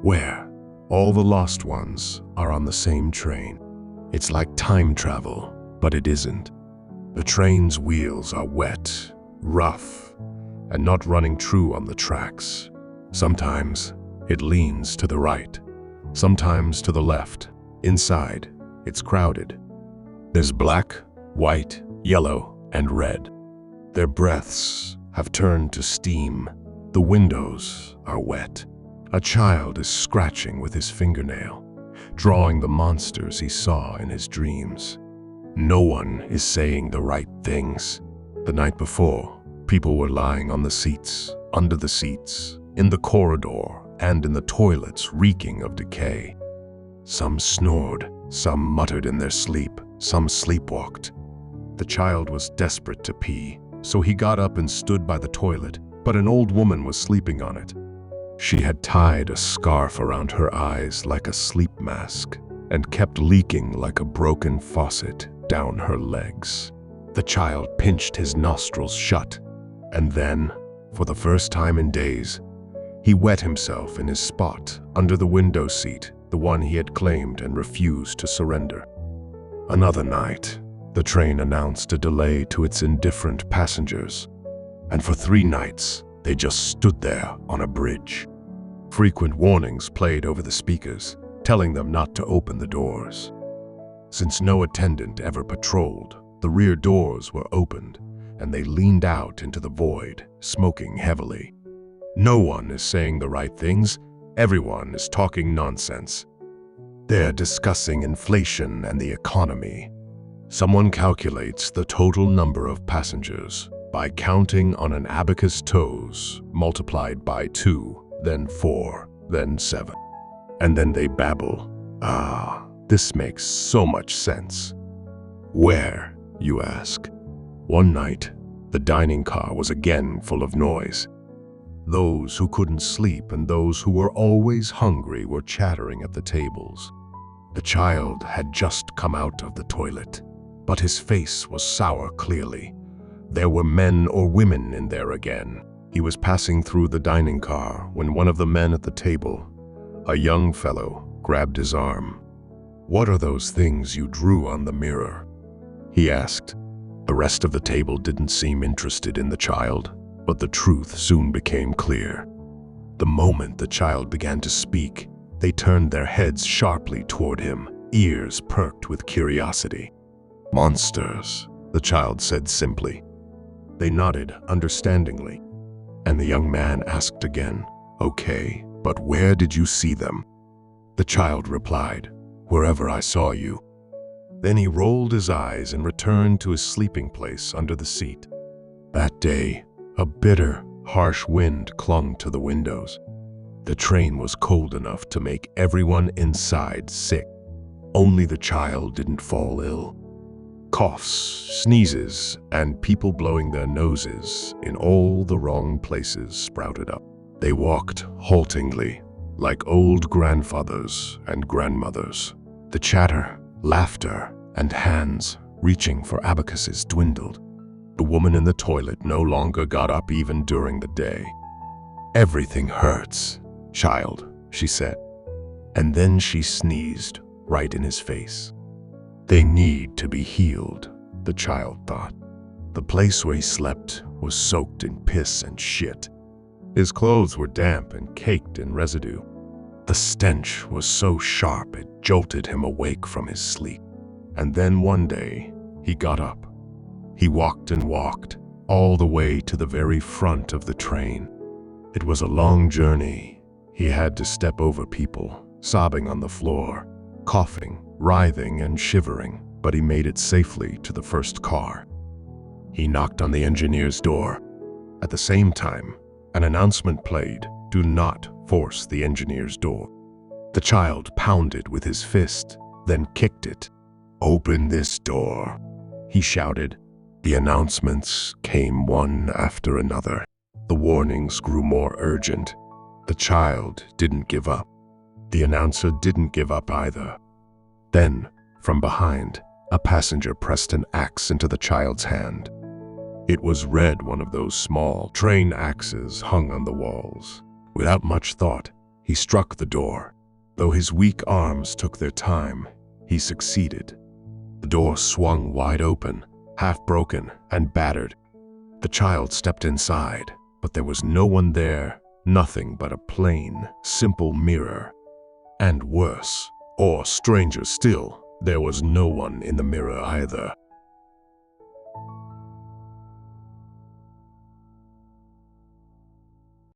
where all the lost ones are on the same train. It's like time travel, but it isn't. The train's wheels are wet, rough, and not running true on the tracks. Sometimes it leans to the right, sometimes to the left. Inside, it's crowded. There's black, white, yellow, and red. Their breaths have turned to steam. The windows are wet. A child is scratching with his fingernail, drawing the monsters he saw in his dreams. No one is saying the right things. The night before, people were lying on the seats, under the seats, in the corridor, and in the toilets reeking of decay. Some snored, some muttered in their sleep, some sleepwalked. The child was desperate to pee, so he got up and stood by the toilet, but an old woman was sleeping on it. She had tied a scarf around her eyes like a sleep mask and kept leaking like a broken faucet down her legs. The child pinched his nostrils shut, and then, for the first time in days, he wet himself in his spot under the window seat, the one he had claimed and refused to surrender. Another night, the train announced a delay to its indifferent passengers, and for 3 nights, they just stood there on a bridge. Frequent warnings played over the speakers, telling them not to open the doors. Since no attendant ever patrolled, the rear doors were opened, and they leaned out into the void, smoking heavily. No one is saying the right things. Everyone is talking nonsense. They're discussing inflation and the economy. Someone calculates the total number of passengers by counting on an abacus toes multiplied by 2, then 4, then 7. And then they babble. This makes so much sense. Where, you ask? One night, the dining car was again full of noise. Those who couldn't sleep and those who were always hungry were chattering at the tables. The child had just come out of the toilet, but his face was sour clearly. There were men or women in there again. He was passing through the dining car when one of the men at the table, a young fellow, grabbed his arm. "What are those things you drew on the mirror?" he asked. The rest of the table didn't seem interested in the child, but the truth soon became clear. The moment the child began to speak, they turned their heads sharply toward him, ears perked with curiosity. "Monsters," the child said simply. They nodded understandingly, and the young man asked again, "Okay, but where did you see them?" The child replied, "Wherever I saw you." Then he rolled his eyes and returned to his sleeping place under the seat. That day, a bitter, harsh wind clung to the windows. The train was cold enough to make everyone inside sick. Only the child didn't fall ill. Coughs, sneezes, and people blowing their noses in all the wrong places sprouted up. They walked haltingly, like old grandfathers and grandmothers. The chatter, laughter, and hands reaching for abacuses dwindled. The woman in the toilet no longer got up even during the day. "Everything hurts, child," she said. And then she sneezed right in his face. They need to be healed, the child thought. The place where he slept was soaked in piss and shit. His clothes were damp and caked in residue. The stench was so sharp it jolted him awake from his sleep. And then one day, he got up. He walked and walked, all the way to the very front of the train. It was a long journey. He had to step over people, sobbing on the floor, coughing, writhing and shivering, but he made it safely to the first car. He knocked on the engineer's door. At the same time, an announcement played, "Do not force the engineer's door." The child pounded with his fist, then kicked it. "Open this door," he shouted. The announcements came one after another. The warnings grew more urgent. The child didn't give up. The announcer didn't give up either. Then, from behind, a passenger pressed an axe into the child's hand. It was red, one of those small train axes hung on the walls. Without much thought, He struck the door. Though his weak arms took their time, he succeeded. The door swung wide open, half broken and battered. The child stepped inside, but there was no one there, nothing but a plain, simple mirror. And worse, or stranger still, there was no one in the mirror either.